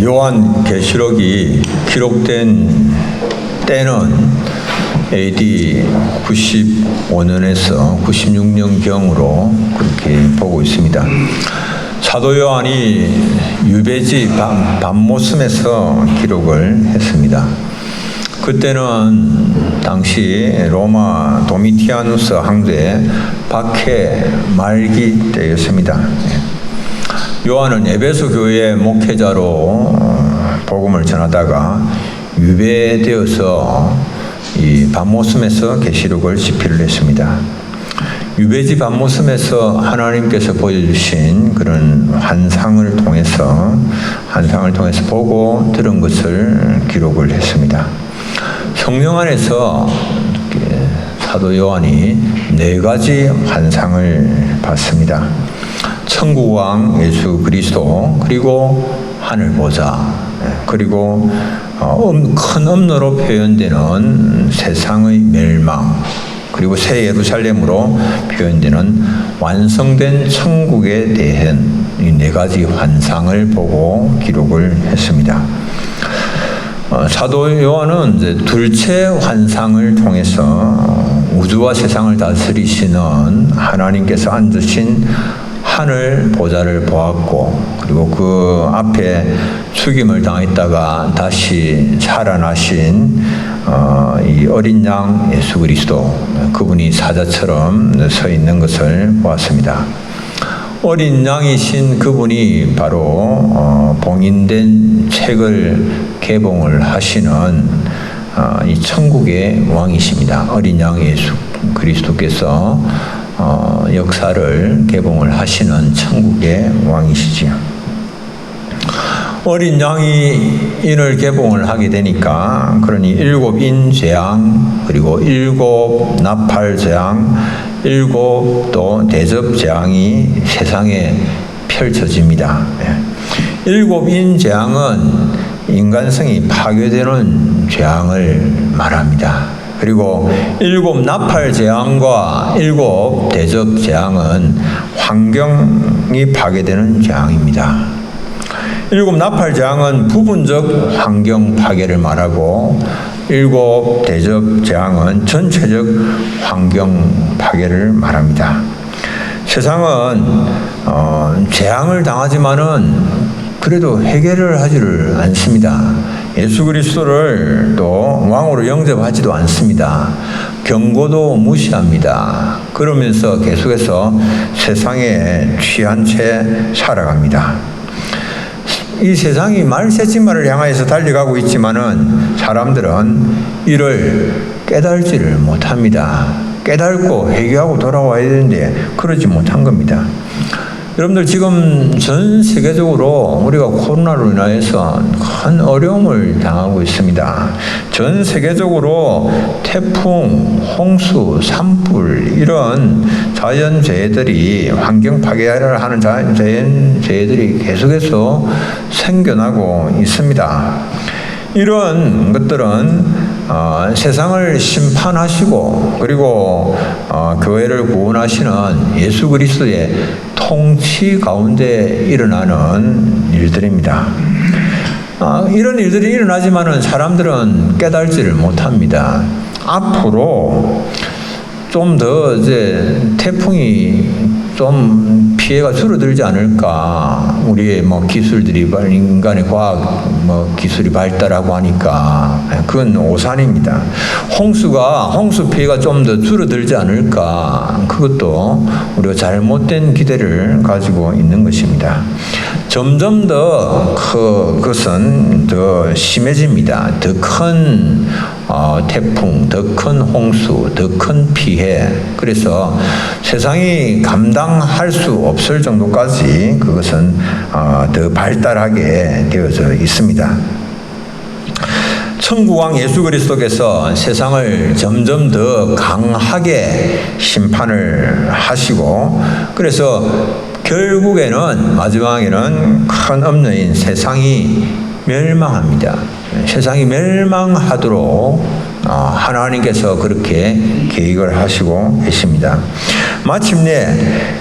요한계시록이 기록된 때는 AD 95년에서 96년경으로 그렇게 보고 있습니다. 사도 요한이 유배지 밤모섬에서 기록을 했습니다. 그때는 당시 로마 도미티아누스 황제 박해 말기 때였습니다. 요한은 에베소 교회 목회자로 복음을 전하다가 유배되어서 이 밤모섬에서 계시록을 집필을 했습니다. 유배지 밤모섬에서 하나님께서 보여주신 그런 환상을 통해서 보고 들은 것을 기록을 했습니다. 성령 안에서 사도 요한이 4가지 환상을 봤습니다. 천국왕 예수 그리스도, 그리고 하늘보좌, 그리고 큰 음로로 표현되는 세상의 멸망, 그리고 새 예루살렘으로 표현되는 완성된 천국에 대한 이 4가지 환상을 보고 기록을 했습니다. 사도 요한은 이제 둘째 환상을 통해서 우주와 세상을 다스리시는 하나님께서 앉으신 하늘 보좌를 보았고, 그리고 그 앞에 죽임을 당했다가 다시 살아나신 이 어린 양 예수 그리스도, 그분이 사자처럼 서 있는 것을 보았습니다. 어린 양이신 그분이 바로 봉인된 책을 개봉을 하시는 이 천국의 왕이십니다. 어린 양 예수 그리스도께서 역사를 개봉을 하시는 천국의 왕이시지요. 어린 양이 인을 개봉을 하게 되니까, 그러니 7인 재앙, 그리고 7 나팔 재앙, 7 또 대접 재앙이 세상에 펼쳐집니다. 7인 재앙은 인간성이 파괴되는 재앙을 말합니다. 그리고 7 나팔 재앙과 7 대접 재앙은 환경이 파괴되는 재앙입니다. 7 나팔 재앙은 부분적 환경 파괴를 말하고, 7 대접 재앙은 전체적 환경 파괴를 말합니다. 세상은 재앙을 당하지만은 그래도 해결을 하지를 않습니다. 예수 그리스도를 또 왕으로 영접하지도 않습니다. 경고도 무시합니다. 그러면서 계속해서 세상에 취한 채 살아갑니다. 이 세상이 말세지마를 향해서 달려가고 있지만은 사람들은 이를 깨달지를 못합니다. 깨달고 회개하고 돌아와야 되는데 그러지 못한 겁니다. 여러분들, 지금 전 세계적으로 우리가 코로나로 인해서 큰 어려움을 당하고 있습니다. 전 세계적으로 태풍, 홍수, 산불, 이런 자연재해들이, 환경 파괴를 하는 자연재해들이 계속해서 생겨나고 있습니다. 이런 것들은 세상을 심판하시고, 그리고 교회를 구원하시는 예수 그리스도의 통치 가운데 일어나는 일들입니다. 이런 일들이 일어나지만은 사람들은 깨달지를 못합니다. 앞으로 좀 더 이제 태풍이 좀 피해가 줄어들지 않을까. 우리의 기술들이, 인간의 과학 기술이 발달하고 하니까 그건 오산입니다. 홍수 피해가 좀 더 줄어들지 않을까. 그것도 우리가 잘못된 기대를 가지고 있는 것입니다. 점점 더 그것은 더 심해집니다. 더 큰 태풍, 더 큰 홍수, 더 큰 피해. 그래서 세상이 감당할 수 없을 정도까지 그것은 더 발달하게 되어져 있습니다. 천국왕 예수 그리스도께서 세상을 점점 더 강하게 심판을 하시고, 그래서 결국에는, 마지막에는 큰 음녀인 세상이 멸망합니다. 세상이 멸망하도록 하나님께서 그렇게 계획을 하시고 계십니다. 마침내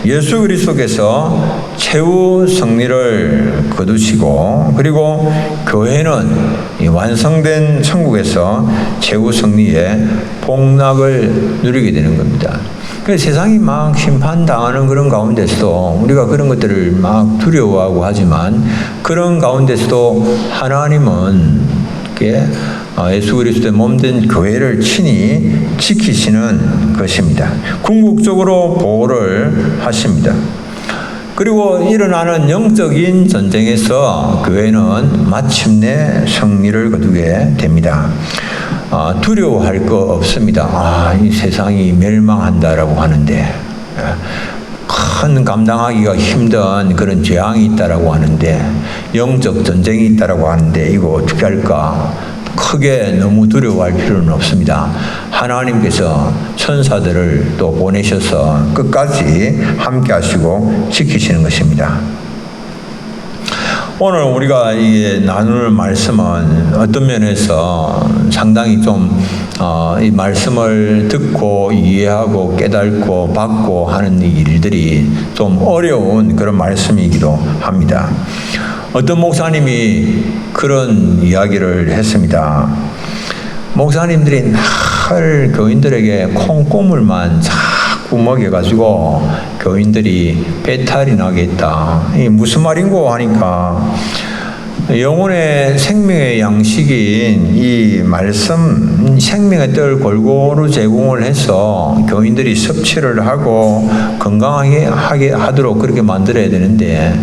예수 그리스도께서 최후 승리를 거두시고 그리고 교회는 완성된 천국에서 최후 승리의 복락을 누리게 되는 겁니다. 그래서 세상이 막 심판당하는 그런 가운데서도 우리가 그런 것들을 막 두려워하고 하지만 그런 가운데서도 하나님은 예수 그리스도의 몸된 교회를 친히 지키시는 것입니다. 궁극적으로 보호를 하십니다. 그리고 일어나는 영적인 전쟁에서 교회는 마침내 승리를 거두게 됩니다. 두려워할 거 없습니다. 이 세상이 멸망한다라고 하는데 큰 감당하기가 힘든 그런 재앙이 있다라고 하는데 영적 전쟁이 있다라고 하는데 이거 어떻게 할까? 크게 너무 두려워할 필요는 없습니다. 하나님께서 천사들을 또 보내셔서 끝까지 함께 하시고 지키시는 것입니다. 오늘 우리가 나눌 말씀은 어떤 면에서 상당히 좀 이 말씀을 듣고 이해하고 깨닫고 받고 하는 일들이 좀 어려운 그런 말씀이기도 합니다. 어떤 목사님이 그런 이야기를 했습니다. 목사님들이 늘 교인들에게 콩고물만 자꾸 먹여가지고 교인들이 배탈이 나겠다. 이게 무슨 말인고 하니까 영혼의 생명의 양식인 이 말씀, 생명의 떡을 골고루 제공을 해서 교인들이 섭취를 하고 건강하게 하도록 그렇게 만들어야 되는데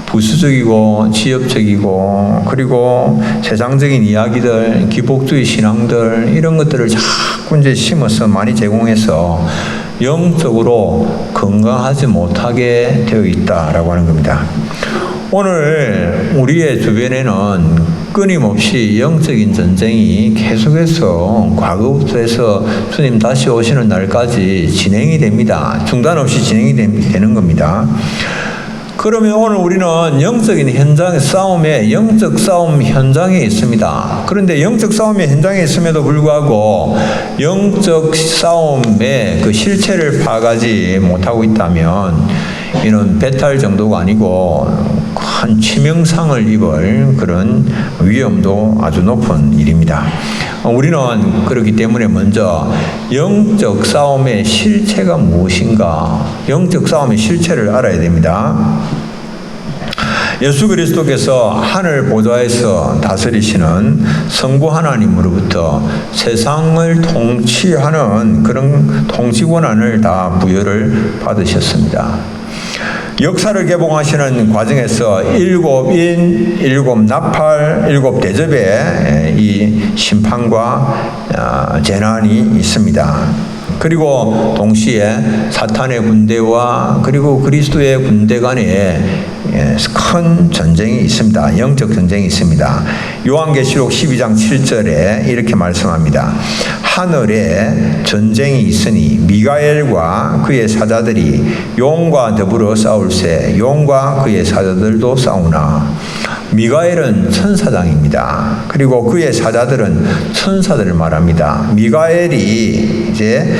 부수적이고 지엽적이고 그리고 세상적인 이야기들, 기복주의 신앙들 이런 것들을 자꾸 이제 심어서 많이 제공해서 영적으로 건강하지 못하게 되어 있다라고 하는 겁니다. 오늘 우리의 주변에는 끊임없이 영적인 전쟁이 계속해서 과거부터 해서 주님 다시 오시는 날까지 진행이 됩니다. 중단 없이 진행이 되는 겁니다. 그러면 오늘 우리는 영적인 현장의 싸움에 영적 싸움 현장에 있습니다. 그런데 영적 싸움의 현장에 있음에도 불구하고 영적 싸움의 그 실체를 파악하지 못하고 있다면 이는 배탈 정도가 아니고 큰 치명상을 입을 그런 위험도 아주 높은 일입니다. 우리는 그렇기 때문에 먼저 영적 싸움의 실체가 무엇인가, 영적 싸움의 실체를 알아야 됩니다. 예수 그리스도께서 하늘 보좌에서 다스리시는 성부 하나님으로부터 세상을 통치하는 그런 통치 권한을 다 부여를 받으셨습니다. 역사를 개봉하시는 과정에서 7인, 7나팔, 7대접의 이 심판과 재난이 있습니다. 그리고 동시에 사탄의 군대와 그리고 그리스도의 군대 간에 큰 전쟁이 있습니다. 영적 전쟁이 있습니다. 요한계시록 12장 7절에 이렇게 말씀합니다. 하늘에 전쟁이 있으니 미가엘과 그의 사자들이 용과 더불어 싸울세 용과 그의 사자들도 싸우나. 미가엘은 천사장입니다. 그리고 그의 사자들은 천사들을 말합니다. 미가엘이 이제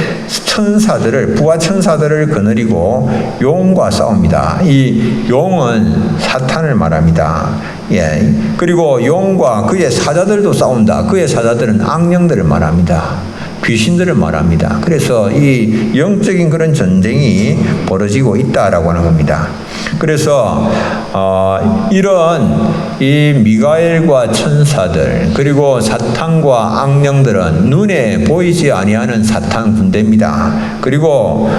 천사들을, 부하 천사들을 거느리고 용과 싸웁니다. 이 용은 사탄을 말합니다. 예. 그리고 용과 그의 사자들도 싸운다. 그의 사자들은 악령들을 말합니다. 귀신들을 말합니다. 그래서 이 영적인 그런 전쟁이 벌어지고 있다라고 하는 겁니다. 그래서 이런 이 미가엘과 천사들 그리고 사탄과 악령들은 눈에 보이지 아니하는 사탄 군대입니다. 그리고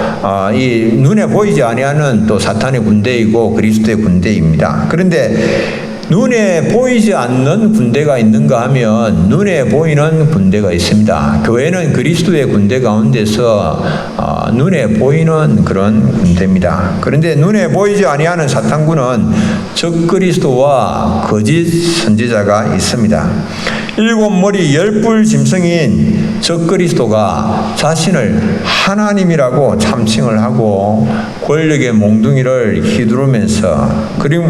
이 눈에 보이지 아니하는 또 사탄의 군대이고 그리스도의 군대입니다. 그런데 눈에 보이지 않는 군대가 있는가 하면 눈에 보이는 군대가 있습니다. 교회는 그리스도의 군대 가운데서 눈에 보이는 그런 군대입니다. 그런데 눈에 보이지 아니하는 사탄군은 적그리스도와 거짓 선지자가 있습니다. 일곱 머리 열불 짐승인 적그리스도가 자신을 하나님이라고 참칭을 하고 권력의 몽둥이를 휘두르면서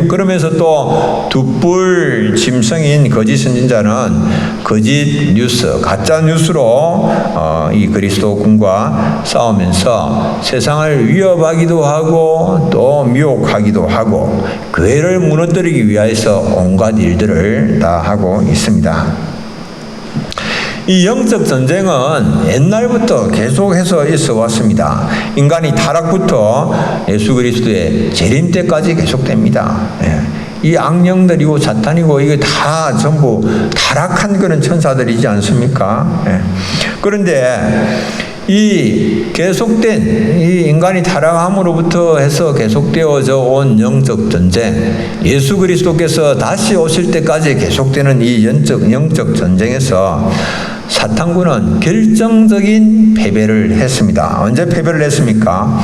그러면서 또 두 뿔 짐승인 거짓 선진자는 거짓 뉴스, 가짜 뉴스로 이 그리스도군과 싸우면서 세상을 위협하기도 하고 또 미혹하기도 하고 교회를 무너뜨리기 위해서 온갖 일들을 다 하고 있습니다. 이 영적 전쟁은 옛날부터 계속해서 있어 왔습니다. 인간이 타락부터 예수 그리스도의 재림 때까지 계속됩니다. 이 악령들이고 사탄이고 이게 다 전부 타락한 그런 천사들이지 않습니까? 그런데 이 계속된 이 인간이 타락함으로부터 해서 계속되어져 온 영적 전쟁, 예수 그리스도께서 다시 오실 때까지 계속되는 이 영적 전쟁에서 사탄군은 결정적인 패배를 했습니다. 언제 패배를 했습니까?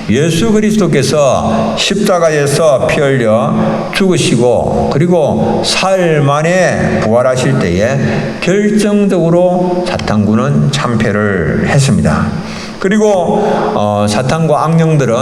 예수 그리스도께서 십자가에서 피 흘려 죽으시고 그리고 사흘 만에 부활하실 때에 결정적으로 사탄군은 참패를 했습니다. 그리고 사탄과 악령들은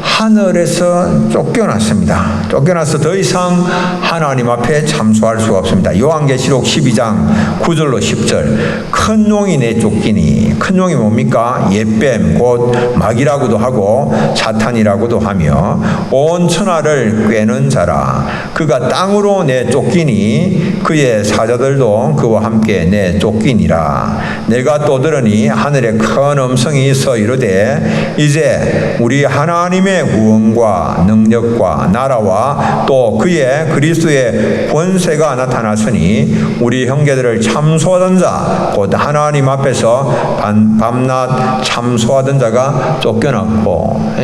하늘에서 쫓겨났습니다. 쫓겨나서 더 이상 하나님 앞에 참소할 수가 없습니다. 요한계시록 12장 9절로 10절 큰 용이 내쫓기니, 큰 용이 뭡니까? 옛뱀 곧 마귀라고도 하고 사탄이라고도 하며 온 천하를 꿰는 자라. 그가 땅으로 내쫓기니 그의 사자들도 그와 함께 내쫓기니라. 내가 또 들으니 하늘에 큰 음성이 있어 이르되 이제 우리 하나님의 구원과 능력과 나라와 또 그의 그리스도의 권세가 나타났으니 우리 형제들을 참소하던 자 곧 하나님 앞에서 밤낮 참소하던 자가 쫓겨났고,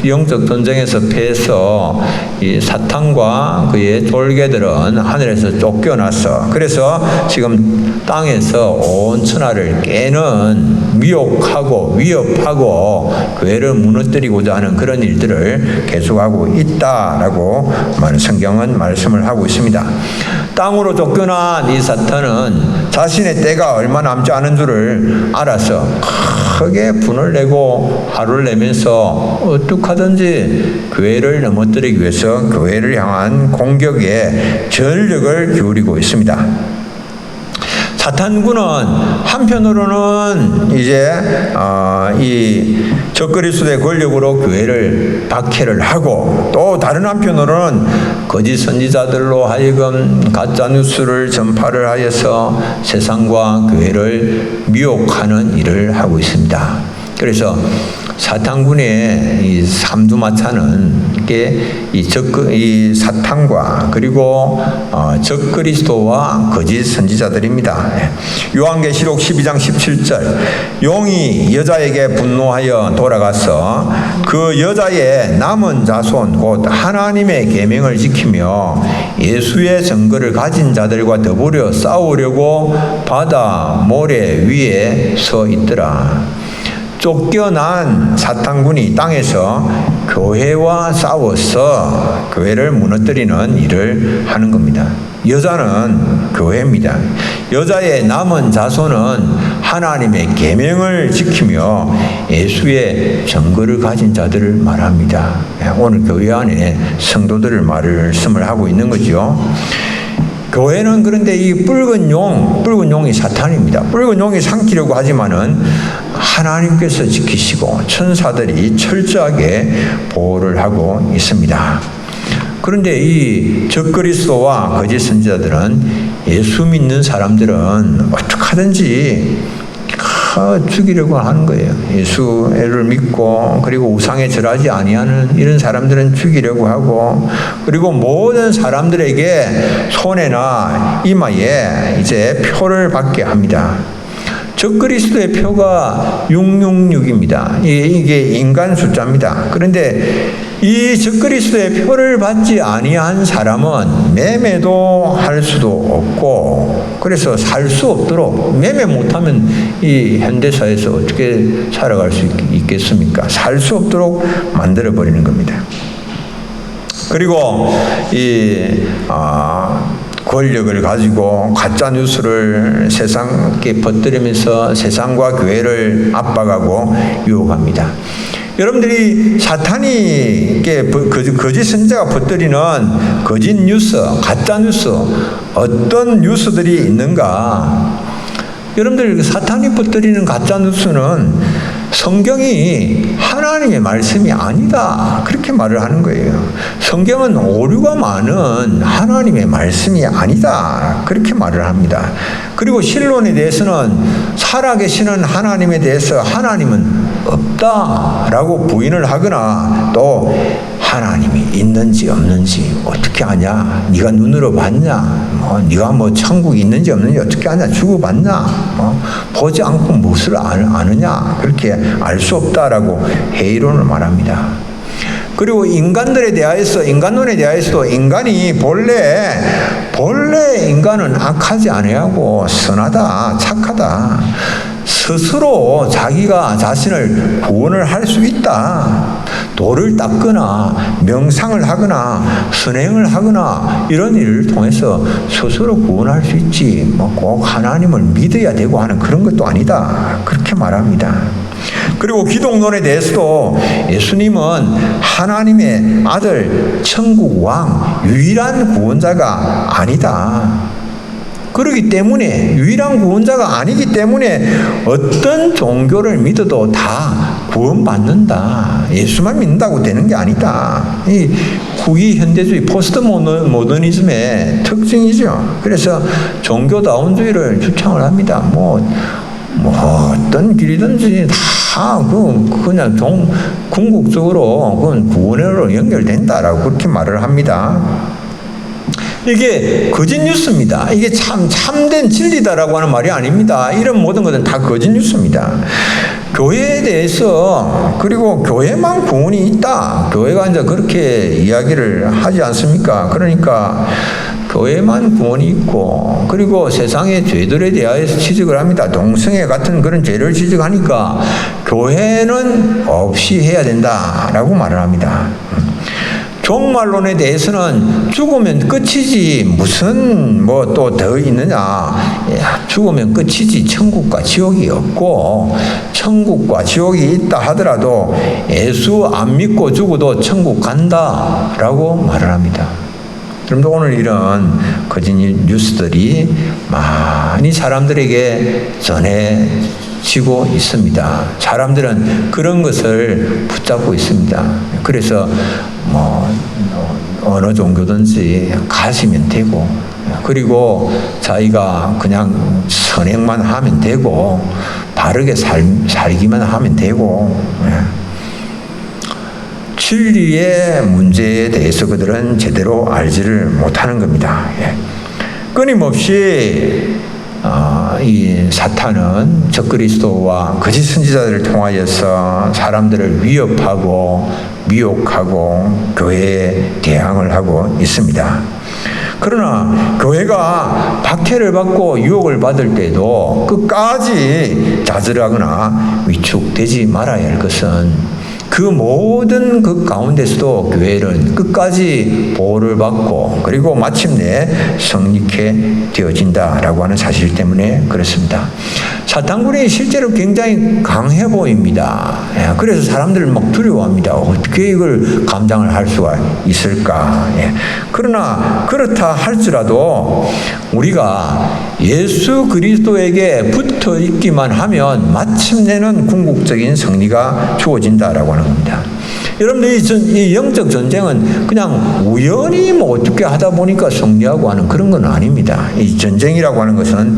영적 전쟁에서 패해서 이 사탄과 그의 졸개들은 하늘에서 쫓겨났어. 그래서 지금 땅에서 온 천하를 깨는 미혹하고 위협하고 교회를 무너뜨리고자 하는 그런 일들을 계속하고 있다라고 성경은 말씀을 하고 있습니다. 땅으로 쫓겨난 이 사탄은 자신의 때가 얼마 남지 않은 줄을 알아서 크게 분을 내고 화를 내면서 어떡하든지 교회를 넘어뜨리기 위해서 교회를 향한 공격에 전력을 기울이고 있습니다. 사탄군은 한편으로는 이제 이 적그리스도의 권력으로 교회를 박해를 하고 또 다른 한편으로는 거짓 선지자들로 하여금 가짜 뉴스를 전파를 하여서 세상과 교회를 미혹하는 일을 하고 있습니다. 그래서 사탄군의 이 삼두마차는 이 사탄과 그리고 적그리스도와 거짓 선지자들입니다. 요한계시록 12장 17절 용이 여자에게 분노하여 돌아가서 그 여자의 남은 자손 곧 하나님의 계명을 지키며 예수의 증거를 가진 자들과 더불어 싸우려고 바다 모래 위에 서 있더라. 쫓겨난 사탄군이 땅에서 교회와 싸워서 교회를 무너뜨리는 일을 하는 겁니다. 여자는 교회입니다. 여자의 남은 자손은 하나님의 계명을 지키며 예수의 증거를 가진 자들을 말합니다. 오늘 교회 안에 성도들을 말씀을 하고 있는 거죠. 교회는 그런데 이 붉은 용이 사탄입니다. 붉은 용이 삼키려고 하지만은 하나님께서 지키시고 천사들이 철저하게 보호를 하고 있습니다. 그런데 이 적그리스도와 거짓 선지자들은 예수 믿는 사람들은 어떡하든지 죽이려고 하는 거예요. 예수를 믿고 그리고 우상에 절하지 아니하는 이런 사람들은 죽이려고 하고 그리고 모든 사람들에게 손에나 이마에 이제 표를 받게 합니다. 적그리스도의 표가 666입니다. 이게 인간 숫자입니다. 그런데 이 적그리스도의 표를 받지 아니한 사람은 매매도 할 수도 없고 그래서 살 수 없도록 매매 못하면 이 현대사회에서 어떻게 살아갈 수 있겠습니까? 살 수 없도록 만들어버리는 겁니다. 그리고 권력을 가지고 가짜 뉴스를 세상에 퍼뜨리면서 세상과 교회를 압박하고 유혹합니다. 여러분들이 사탄이 거짓 선지자가 퍼뜨리는 거짓 뉴스, 가짜 뉴스, 어떤 뉴스들이 있는가? 여러분들, 사탄이 퍼뜨리는 가짜 뉴스는 성경이 하나님의 말씀이 아니다, 그렇게 말을 하는 거예요. 성경은 오류가 많은 하나님의 말씀이 아니다, 그렇게 말을 합니다. 그리고 신론에 대해서는 살아계시는 하나님에 대해서 하나님은 없다라고 부인을 하거나, 또 하나님이 있는지 없는지 어떻게 아냐? 네가 눈으로 봤냐? 네가 천국이 있는지 없는지 어떻게 아냐? 죽어봤냐? 보지 않고 무엇을 아느냐? 그렇게 알 수 없다라고 회의론을 말합니다. 그리고 인간론에 대하여서도 인간이 본래 인간은 악하지 아니하고 선하다, 착하다. 스스로 자기가 자신을 구원을 할 수 있다. 돌을 닦거나 명상을 하거나 선행을 하거나 이런 일을 통해서 스스로 구원할 수 있지, 꼭 하나님을 믿어야 되고 하는 그런 것도 아니다, 그렇게 말합니다. 그리고 기독론에 대해서도 예수님은 하나님의 아들, 천국 왕, 유일한 구원자가 아니다. 그렇기 때문에, 유일한 구원자가 아니기 때문에 어떤 종교를 믿어도 다 구원받는다, 예수만 믿는다고 되는 게 아니다. 이 후기 현대주의, 포스트 모더니즘의 특징이죠. 그래서 종교다운주의를 주창을 합니다. 어떤 길이든지 다 그냥 궁극적으로 그건 구원으로 연결된다라고 그렇게 말을 합니다. 이게 거짓 뉴스입니다. 이게 참된 진리다라고 하는 말이 아닙니다. 이런 모든 것은 다 거짓 뉴스입니다. 교회에 대해서, 그리고 교회만 구원이 있다, 교회가 이제 그렇게 이야기를 하지 않습니까? 그러니까 교회만 구원이 있고, 그리고 세상의 죄들에 대하여서 지적을 합니다. 동성애 같은 그런 죄를 지적하니까 교회는 없이 해야 된다라고 말을 합니다. 종말론에 대해서는 죽으면 끝이지 무슨 또 더 있느냐, 죽으면 끝이지 천국과 지옥이 없고, 천국과 지옥이 있다 하더라도 예수 안 믿고 죽어도 천국 간다라고 말을 합니다. 여러분들, 오늘 이런 거짓 뉴스들이 많이 사람들에게 전해지고 있습니다. 사람들은 그런 것을 붙잡고 있습니다. 그래서 어느 종교든지 가시면 되고, 그리고 자기가 그냥 선행만 하면 되고, 바르게 살기만 하면 되고, 진리의 문제에 대해서 그들은 제대로 알지를 못하는 겁니다. 끊임없이 이 사탄은 적그리스도와 거짓 선지자들을 통하여서 사람들을 위협하고 미혹하고 교회에 대항을 하고 있습니다. 그러나 교회가 박해를 받고 유혹을 받을 때도 끝까지 좌절하거나 위축되지 말아야 할 것은, 그 모든 그 가운데서도 교회는 끝까지 보호를 받고, 그리고 마침내 성립해 되어진다라고 하는 사실 때문에 그렇습니다. 사탄군이 실제로 굉장히 강해 보입니다. 그래서 사람들을 두려워합니다. 어떻게 이걸 감당을 할 수가 있을까? 그러나 그렇다 할지라도 우리가 예수 그리스도에게 붙어 있기만 하면 마침내는 궁극적인 승리가 주어진다라고 하는 겁니다. 여러분들, 이 영적 전쟁은 그냥 우연히 어떻게 하다 보니까 승리하고 하는 그런 건 아닙니다. 이 전쟁이라고 하는 것은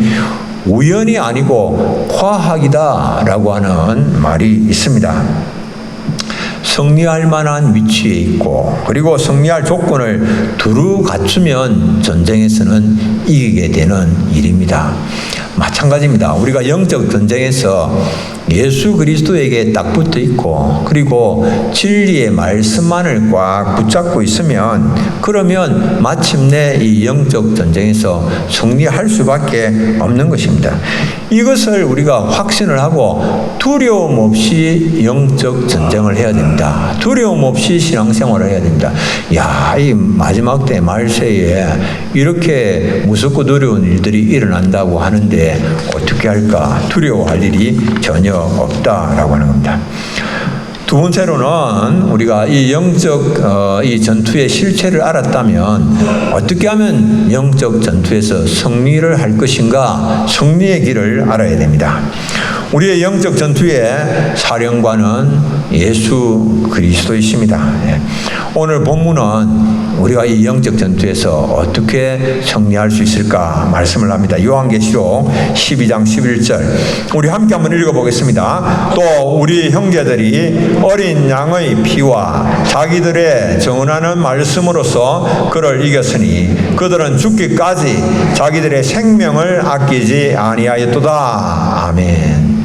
우연이 아니고 과학이다라고 하는 말이 있습니다. 승리할 만한 위치에 있고, 그리고 승리할 조건을 두루 갖추면 전쟁에서는 이기게 되는 일입니다. 마찬가지입니다. 우리가 영적 전쟁에서 예수 그리스도에게 딱 붙어 있고 그리고 진리의 말씀만을 꽉 붙잡고 있으면 그러면 마침내 이 영적 전쟁에서 승리할 수밖에 없는 것입니다. 이것을 우리가 확신을 하고 두려움 없이 영적 전쟁을 해야 됩니다. 두려움 없이 신앙생활을 해야 됩니다. 야, 이 마지막 때 말세에 이렇게 무섭고 두려운 일들이 일어난다고 하는데 어떻게 할까? 두려워할 일이 전혀 없다라고 하는 겁니다. 두 번째로는 우리가 이 영적 이 전투의 실체를 알았다면 어떻게 하면 영적 전투에서 승리를 할 것인가? 승리의 길을 알아야 됩니다. 우리의 영적 전투의 사령관은 예수 그리스도이십니다. 오늘 본문은 우리가 이 영적 전투에서 어떻게 승리할 수 있을까 말씀을 합니다. 요한계시록 12장 11절 우리 함께 한번 읽어보겠습니다. 또 우리 형제들이 어린 양의 피와 자기들의 정언하는 말씀으로써 그를 이겼으니 그들은 죽기까지 자기들의 생명을 아끼지 아니하였도다. 아멘.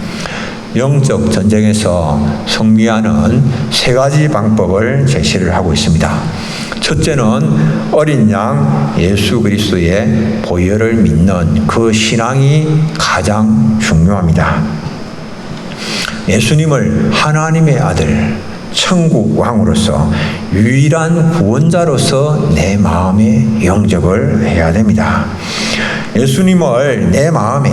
영적 전쟁에서 승리하는 세 가지 방법을 제시를 하고 있습니다. 첫째는 어린 양 예수 그리스도의 보혈을 믿는 그 신앙이 가장 중요합니다. 예수님을 하나님의 아들, 천국 왕으로서 유일한 구원자로서 내 마음에 영접을 해야 됩니다. 예수님을 내 마음에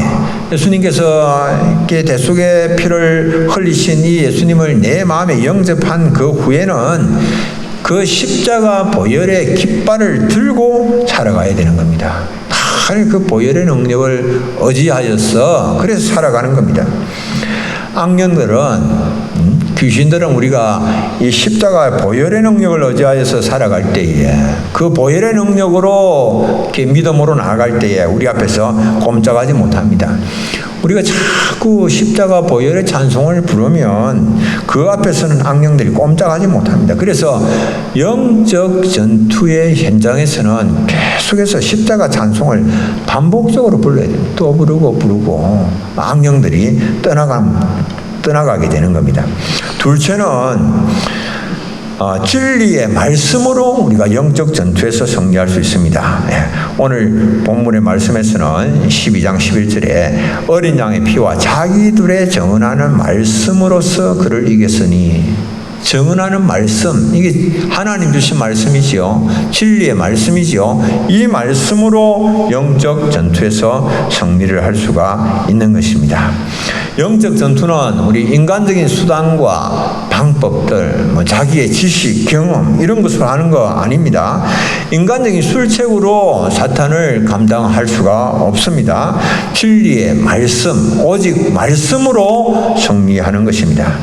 예수님께서 이렇게 대속의 피를 흘리신 이 예수님을 내 마음에 영접한 그 후에는 그 십자가 보혈의 깃발을 들고 살아가야 되는 겁니다. 그 보혈의 능력을 의지하여서 그래서 살아가는 겁니다. 악령들은 귀신들은 우리가 이 십자가 보혈의 능력을 의지하여서 살아갈 때에 그 보혈의 능력으로 이렇게 믿음으로 나아갈 때에 우리 앞에서 꼼짝하지 못합니다. 우리가 자꾸 십자가 보혈의 찬송을 부르면 그 앞에서는 악령들이 꼼짝하지 못합니다. 그래서 영적 전투의 현장에서는 계속해서 십자가 찬송을 반복적으로 불러야 됩니다. 또 부르고 악령들이 떠나가게 되는 겁니다. 둘째는 진리의 말씀으로 우리가 영적 전투에서 승리할 수 있습니다. 오늘 본문의 말씀에서는 12장 11절에 어린 양의 피와 자기들의 정언하는 말씀으로서 그를 이겼으니 정언하는 말씀, 이게 하나님 주신 말씀이지요. 진리의 말씀이지요. 이 말씀으로 영적 전투에서 승리를 할 수가 있는 것입니다. 영적 전투는 우리 인간적인 수단과 방법들, 자기의 지식, 경험 이런 것으로 하는 거 아닙니다. 인간적인 술책으로 사탄을 감당할 수가 없습니다. 진리의 말씀, 오직 말씀으로 승리하는 것입니다.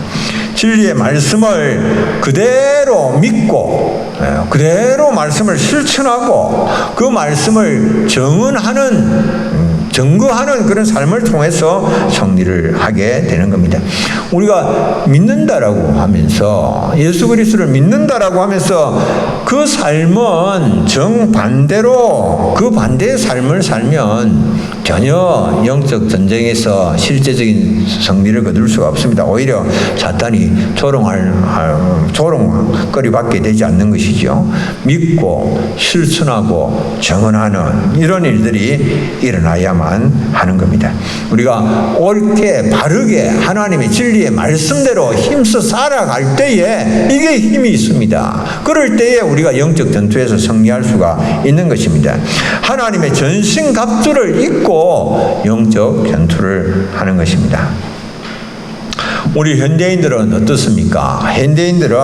진리의 말씀을 그대로 믿고 그대로 말씀을 실천하고 그 말씀을 증거하는 그런 삶을 통해서 승리를 하게 되는 겁니다. 우리가 믿는다라고 하면서 예수 그리스도를 믿는다라고 하면서 그 삶은 정반대로 그 반대의 삶을 살면 전혀 영적 전쟁에서 실제적인 승리를 거둘 수가 없습니다. 오히려 사탄이 조롱거리 받게 되지 않는 것이죠. 믿고 실천하고 정언하는 이런 일들이 일어나야만 하는 겁니다. 우리가 옳게 바르게 하나님의 진리의 말씀대로 힘써 살아갈 때에 이게 힘이 있습니다. 그럴 때에 우리가 영적 전투에서 승리할 수가 있는 것입니다. 하나님의 전신갑주를 입고 영적 전투를 하는 것입니다. 우리 현대인들은 어떻습니까? 현대인들은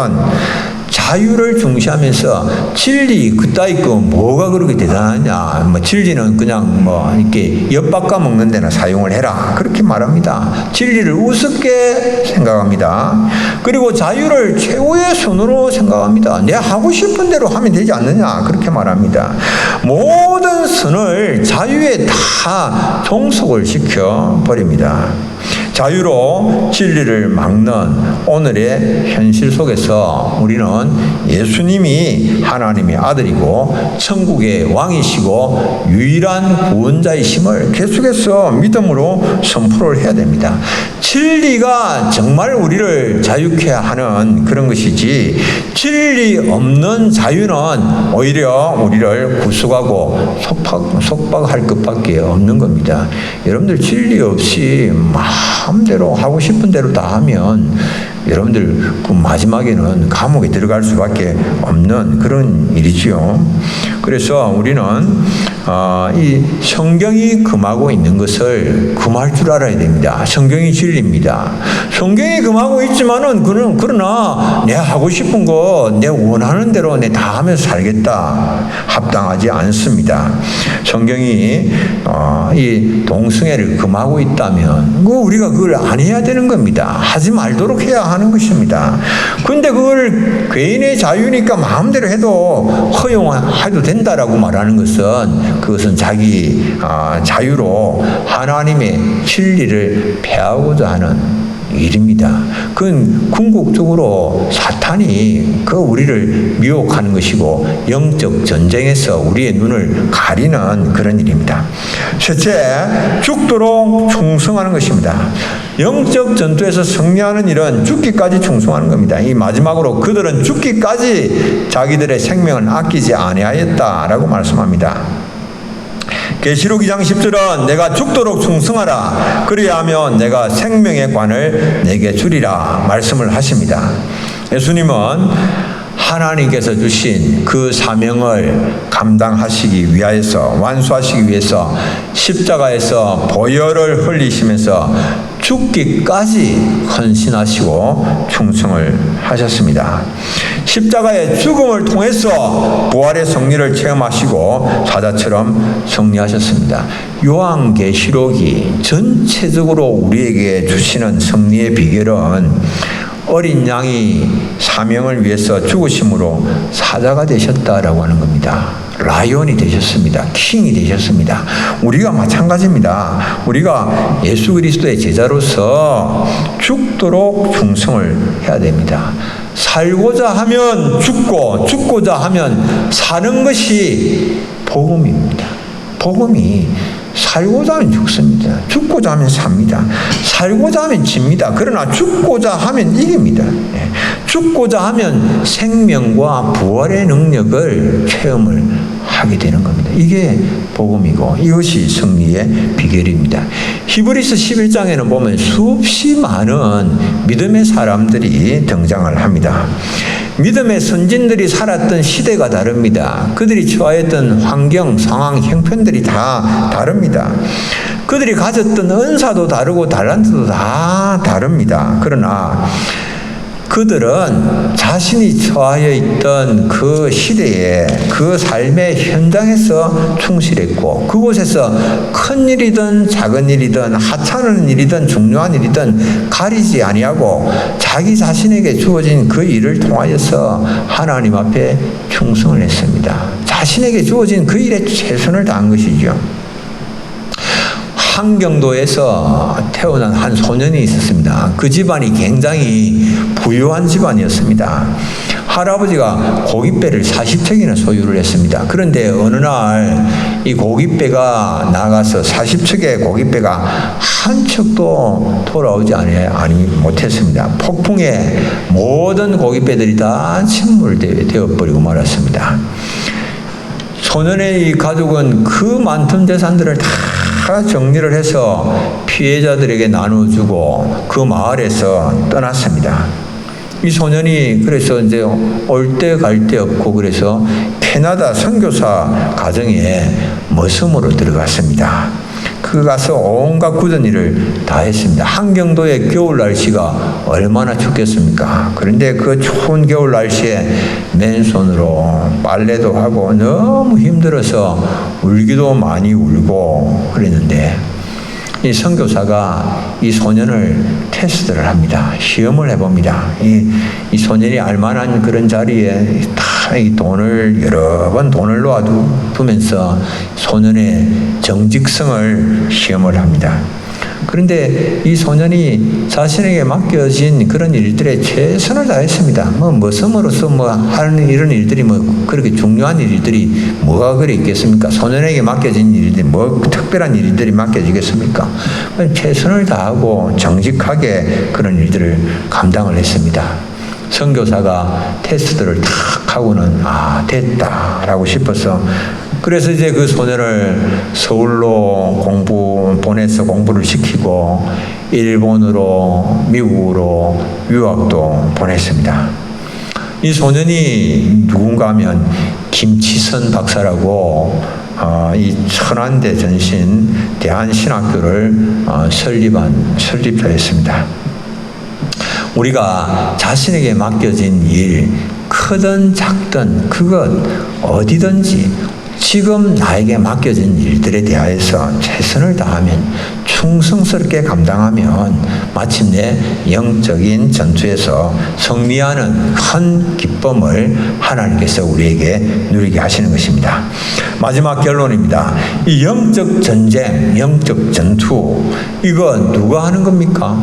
자유를 중시하면서 진리 그따위 거 뭐가 그렇게 대단하냐? 진리는 그냥 이렇게 엿바꿔 먹는 데나 사용을 해라. 그렇게 말합니다. 진리를 우습게 생각합니다. 그리고 자유를 최고의 선으로 생각합니다. 내가 하고 싶은 대로 하면 되지 않느냐? 그렇게 말합니다. 모든 선을 자유에 다 종속을 시켜 버립니다. 자유로 진리를 막는 오늘의 현실 속에서 우리는 예수님이 하나님의 아들이고 천국의 왕이시고 유일한 구원자이심을 계속해서 믿음으로 선포를 해야 됩니다. 진리가 정말 우리를 자유케 하는 그런 것이지, 진리 없는 자유는 오히려 우리를 구속하고 속박할 것밖에 없는 겁니다. 여러분들 진리 없이 마음대로 하고 싶은 대로 다 하면 여러분들 그 마지막에는 감옥에 들어갈 수밖에 없는 그런 일이지요. 그래서 우리는 이 성경이 금하고 있는 것을 금할 줄 알아야 됩니다. 성경이 진리입니다. 성경이 금하고 있지만은 그러나 내가 하고 싶은 거, 내 원하는 대로 내 다 하면서 살겠다, 합당하지 않습니다. 성경이 이 동성애를 금하고 있다면 우리가 그걸 안 해야 되는 겁니다. 하지 말도록 해야 하는 것입니다. 근데 그걸 개인의 자유니까 마음대로 해도 허용해도 된다라고 말하는 것은, 그것은 자기 자유로 하나님의 진리를 폐하고자 하는 일입니다. 그건 궁극적으로 사탄이 우리를 미혹하는 것이고 영적 전쟁에서 우리의 눈을 가리는 그런 일입니다. 셋째, 죽도록 충성하는 것입니다. 영적 전투에서 승리하는 일은 죽기까지 충성하는 겁니다. 이 마지막으로 그들은 죽기까지 자기들의 생명을 아끼지 아니하였다라고 말씀합니다. 계시록 2장 10절은 내가 죽도록 충성하라, 그리하면 내가 생명의 관을 내게 주리라 말씀을 하십니다. 예수님은 하나님께서 주신 그 사명을 감당하시기 위하여서, 완수하시기 위해서 십자가에서 보혈을 흘리시면서 죽기까지 헌신하시고 충성을 하셨습니다. 십자가의 죽음을 통해서 부활의 승리를 체험하시고 사자처럼 승리하셨습니다. 요한계시록이 전체적으로 우리에게 주시는 승리의 비결은 어린 양이 사명을 위해서 죽으심으로 사자가 되셨다라고 하는 겁니다. 라이온이 되셨습니다. 킹이 되셨습니다. 우리가 마찬가지입니다. 우리가 예수 그리스도의 제자로서 죽도록 충성을 해야 됩니다. 살고자 하면 죽고, 죽고자 하면 사는 것이 복음입니다. 복음이 살고자 하면 죽습니다. 죽고자 하면 삽니다. 살고자 하면 집니다. 그러나 죽고자 하면 이깁니다. 죽고자 하면 생명과 부활의 능력을 체험을 하게 되는 겁니다. 이게 복음이고 이것이 승리의 비결입니다. 히브리서 11장에는 보면 수없이 많은 믿음의 사람들이 등장을 합니다. 믿음의 선진들이 살았던 시대가 다릅니다. 그들이 처하였던 환경, 상황, 형편들이 다 다릅니다. 그들이 가졌던 은사도 다르고 달란트도 다 다릅니다. 그러나 그들은 자신이 처하여 있던 그 시대에, 그 삶의 현장에서 충실했고, 그곳에서 큰 일이든 작은 일이든 하찮은 일이든 중요한 일이든 가리지 아니하고 자기 자신에게 주어진 그 일을 통하여서 하나님 앞에 충성을 했습니다. 자신에게 주어진 그 일에 최선을 다한 것이죠. 함경도에서 태어난 한 소년이 있었습니다. 그 집안이 굉장히 부유한 집안이었습니다. 할아버지가 고깃배를 40척이나 소유를 했습니다. 그런데 어느 날 이 고깃배가 나가서 40척의 고깃배가 한 척도 돌아오지 못했습니다. 폭풍에 모든 고깃배들이 다 침몰되어버리고 말았습니다. 소년의 이 가족은 그 많던 재산들을 다 정리를 해서 피해자들에게 나눠주고 그 마을에서 떠났습니다. 이 소년이 그래서 이제 올 때 갈 데 없고 그래서 캐나다 선교사 가정에 머슴으로 들어갔습니다. 그 가서 온갖 굳은 일을 다 했습니다. 한경도의 겨울 날씨가 얼마나 춥겠습니까? 그런데 그 추운 겨울 날씨에 맨손으로 빨래도 하고 너무 힘들어서 울기도 많이 울고 그랬는데 이 선교사가 이 소년을 테스트를 합니다. 시험을 해봅니다. 이 소년이 알만한 그런 자리에 다 이 돈을 여러 번 돈을 놓아두면서 소년의 정직성을 시험을 합니다. 그런데 이 소년이 자신에게 맡겨진 그런 일들에 최선을 다했습니다. 머슴으로서 하는 이런 일들이 그렇게 중요한 일들이 뭐가 그리 있겠습니까? 소년에게 맡겨진 일들이 특별한 일들이 맡겨지겠습니까? 최선을 다하고 정직하게 그런 일들을 감당을 했습니다. 선교사가 테스트를 탁 하고는 됐다라고 싶어서 그래서 이제 그 소년을 서울로 보내서 공부를 시키고 일본으로 미국으로 유학도 보냈습니다. 이 소년이 누군가 하면 김치선 박사라고 이 천안대 전신 대한신학교를 설립자였습니다. 우리가 자신에게 맡겨진 일, 크든 작든 그것 어디든지 지금 나에게 맡겨진 일들에 대하여서 최선을 다하면 충성스럽게 감당하면 마침내 영적인 전투에서 승리하는 큰 기쁨을 하나님께서 우리에게 누리게 하시는 것입니다. 마지막 결론입니다. 이 영적 전쟁, 영적 전투 이거 누가 하는 겁니까?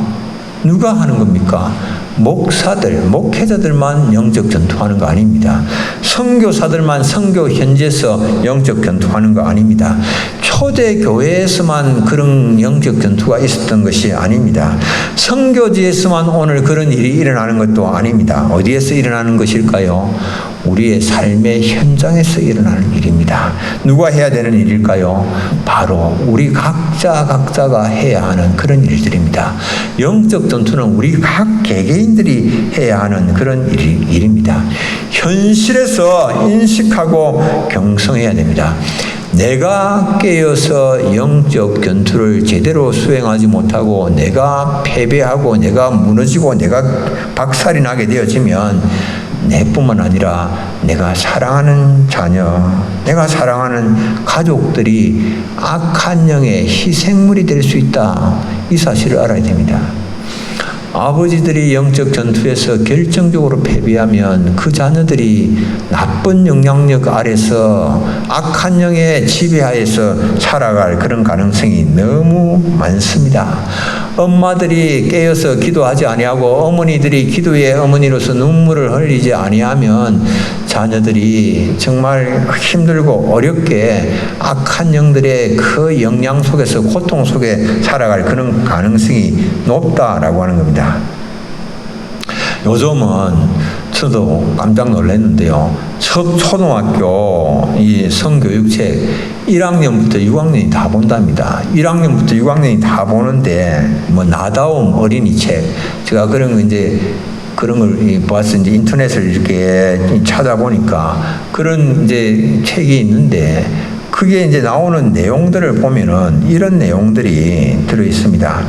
누가 하는 겁니까? 목회자들만 영적 전투하는 거 아닙니다. 선교사들만 선교 현지에서 영적 전투하는 거 아닙니다. 초대 교회에서만 그런 영적 전투가 있었던 것이 아닙니다. 선교지에서만 오늘 그런 일이 일어나는 것도 아닙니다. 어디에서 일어나는 것일까요? 우리의 삶의 현장에서 일어나는 일입니다. 누가 해야 되는 일일까요? 바로 우리 각자가 해야 하는 그런 일들입니다. 영적 전투는 우리 각 개개인들이 해야 하는 그런 일입니다. 현실에서 인식하고 경성해야 됩니다. 내가 깨어서 영적 전투를 제대로 수행하지 못하고 내가 패배하고 내가 무너지고 내가 박살이 나게 되어지면 내뿐만 아니라 내가 사랑하는 자녀, 내가 사랑하는 가족들이 악한 영의 희생물이 될 수 있다. 이 사실을 알아야 됩니다. 아버지들이 영적 전투에서 결정적으로 패배하면 그 자녀들이 나쁜 영향력 아래서 악한 영의 지배하에서 살아갈 그런 가능성이 너무 많습니다. 엄마들이 깨어서 기도하지 아니하고 어머니들이 기도의 어머니로서 눈물을 흘리지 아니하면 자녀들이 정말 힘들고 어렵게 악한 영들의 그 영향 속에서 고통 속에 살아갈 그런 가능성이 높다라고 하는 겁니다. 요즘은 저도 깜짝 놀랐는데요. 초등학교 이 성교육책 1학년부터 6학년이 다 본답니다. 1학년부터 6학년이 다 보는데 나다움 어린이 책 제가 그런 거 이제 그런 걸 봐서 이제 인터넷을 이렇게 찾아보니까 그런 이제 책이 있는데 그게 이제 나오는 내용들을 보면은 이런 내용들이 들어 있습니다.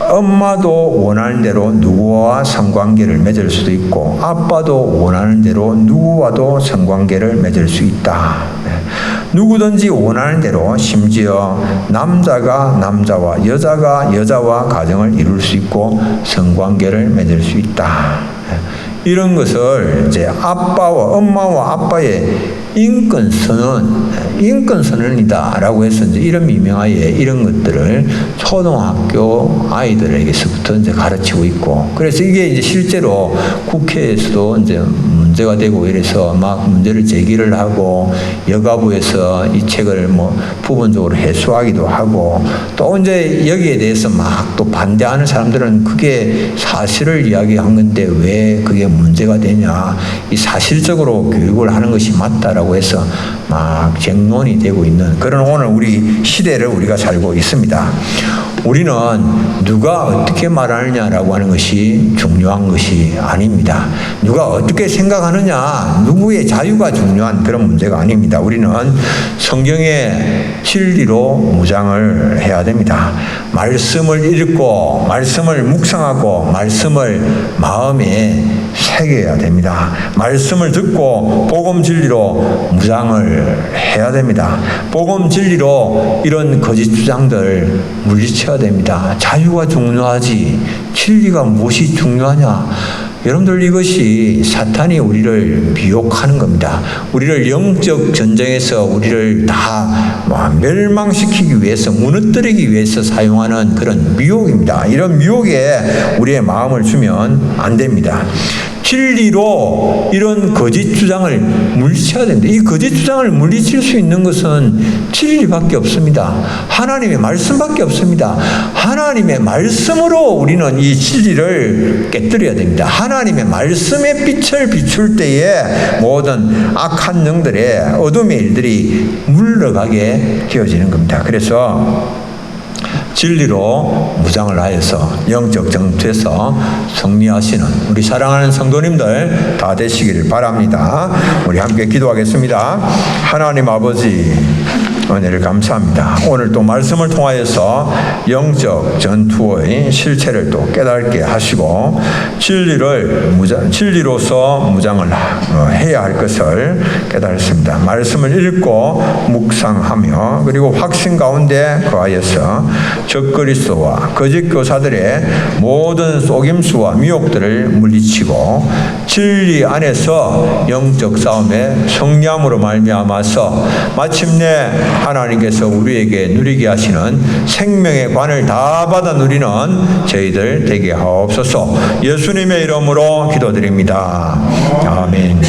엄마도 원하는 대로 누구와 성관계를 맺을 수도 있고 아빠도 원하는 대로 누구와도 성관계를 맺을 수 있다. 누구든지 원하는 대로 심지어 남자가 남자와 여자가 여자와 가정을 이룰 수 있고 성관계를 맺을 수 있다. 이런 것을 이제 엄마와 아빠의 인권선언이다라고 해서 이제 이런 미명하에 이런 것들을 초등학교 아이들에게서부터 이제 가르치고 있고, 그래서 이게 이제 실제로 국회에서도 이제 문제가 되고 이래서 막 문제를 제기를 하고 여가부에서 이 책을 부분적으로 해소하기도 하고, 또 이제 여기에 대해서 막 또 반대하는 사람들은 그게 사실을 이야기한 건데 왜 그게 문제가 되냐, 이 사실적으로 교육을 하는 것이 맞다라고 해서 막 쟁론이 되고 있는 그런 오늘 우리 시대를 우리가 살고 있습니다. 우리는 누가 어떻게 말하느냐라고 하는 것이 중요한 것이 아닙니다. 누가 어떻게 생각하느냐, 누구의 자유가 중요한 그런 문제가 아닙니다. 우리는 성경의 진리로 무장을 해야 됩니다. 말씀을 읽고 말씀을 묵상하고 말씀을 마음에 새겨야 됩니다. 말씀을 듣고 복음 진리로 무장을 해야 됩니다. 복음 진리로 이런 거짓 주장들 물리쳐야 됩니다. 자유가 중요하지 진리가 무엇이 중요하냐? 여러분들 이것이 사탄이 우리를 미혹하는 겁니다. 우리를 영적 전쟁에서 우리를 다 멸망시키기 위해서 무너뜨리기 위해서 사용하는 그런 미혹입니다. 이런 미혹에 우리의 마음을 주면 안 됩니다. 진리로 이런 거짓 주장을 물리쳐야 됩니다. 이 거짓 주장을 물리칠 수 있는 것은 진리밖에 없습니다. 하나님의 말씀밖에 없습니다. 하나님의 말씀으로 우리는 이 진리를 깨뜨려야 됩니다. 하나님의 말씀의 빛을 비출 때에 모든 악한 영들의 어둠의 일들이 물러가게 되어지는 겁니다. 그래서 진리로 무장을 하여서 영적 전투에서 승리하시는 우리 사랑하는 성도님들 다 되시기를 바랍니다. 우리 함께 기도하겠습니다. 하나님 아버지, 은혜를 감사합니다. 오늘 또 말씀을 통하여서 영적 전투의 실체를 또 깨닫게 하시고 진리로서 무장을 해야 할 것을 깨달았습니다. 말씀을 읽고 묵상하며 그리고 확신 가운데 거하여서 적그리스도와 거짓 교사들의 모든 속임수와 미혹들을 물리치고 진리 안에서 영적 싸움에 승리함으로 말미암아서 마침내 하나님께서 우리에게 누리게 하시는 생명의 관을 다 받아 누리는 저희들 되게 하옵소서. 예수님의 이름으로 기도드립니다. 아멘.